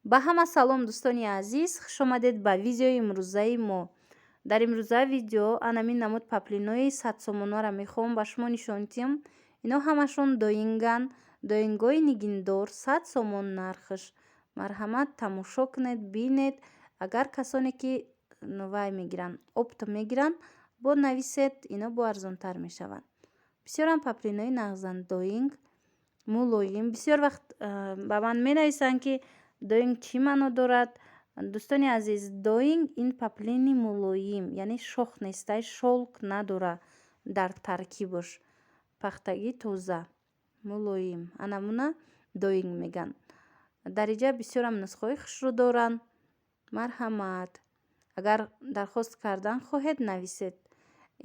ба ҳама салом дӯстони азиз, хуш омадед ба видеои имрӯзаи мо. Дар имрӯзаи видео анамин намуд паплинои 100 сомонаро мехоҳам ба шумо нишон диҳам. Ино ҳамашон доинганд, доингои нигиндор 100 сомон нархаш. Марҳамат тамошо кунед, бинед. Агар касоне ки вай мегиранд, опто мегиранд, бо нависед, ино бо арзонтар мешаванд. Бисёрам паплинои нағзанд доинг мулоим. Бисёр вақт ба ман менависанд ки доинг чӣ маъно дорад? Дӯстони азиз, доинг ин паплини мулоим, яъне шох нестай, шолк надора дар таркибаш. Пахтагӣ тоза, мулоим. Анамуна доинг мегӯянд. Дар инҷа бисёрам нусхаҳои хушрӯ доранд. Марҳамат. Агар дархост кардан хоҳед, нависед.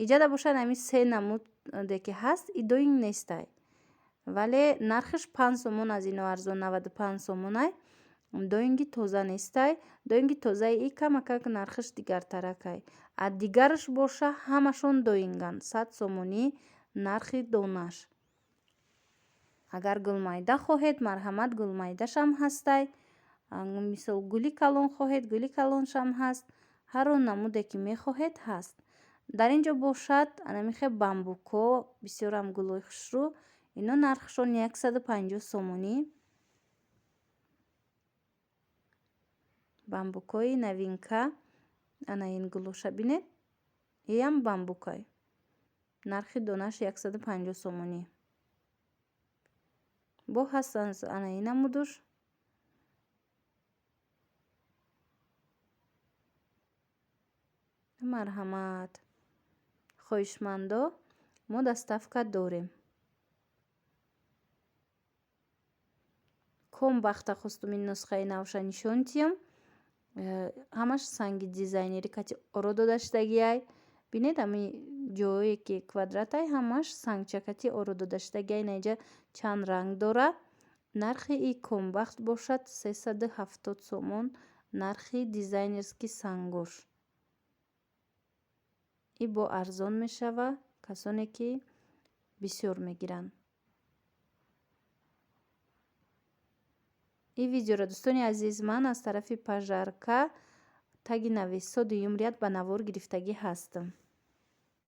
Иҷада бошад ҳамин се намуде ки ҳаст, и доинг нестай. Вале нархаш 5 сомон аз ино арзон, 95 сомонай. Доинги тоза нестай. Доинги тозаи и камакак нархаш дигартаракай. А дигараш боша ҳамашон доинганд. 100 сомонӣ нархи донаш. Агар гулмайда хоҳед, марҳамат, гулмайдашам ҳастай. Мисол гули калон хоҳед, гули калоншам ҳаст. Ҳар он намуде ки мехоҳед ҳаст. Дар инҷо бошад анамихе бамбуко, бисёрам гулҳои хушрӯ. Ино нархшон 150 сомонӣ. Бамбукои новинка. Ана ин гулоша бинед. Иам бамбукай. Нархи донаш 150 сомонӣ. Бо ҳастанд ана ин намудуш. Марҳамат. Хоҳишмандо, мо доставка дорем. Ком вақта хостум ин нусхаи навша нишон диҳам. Ҳамаш санги дизайнери кати оро дода шудагиай. Бинед ҳамин ҷое ки квадратай ҳамаш сангчакати оро дода шудагиай. Наинҷа чанд ранг дора. Нархи и комбахт бошад 370 сомон. Нархи дизайнерски сангош. И бо арзон мешава касоне ки бисёр мегиранд. И видеоро дӯстони азиз ман аз тарафи пажарка таги Навесоди Юмрият ба навор гирифтагӣ ҳастам.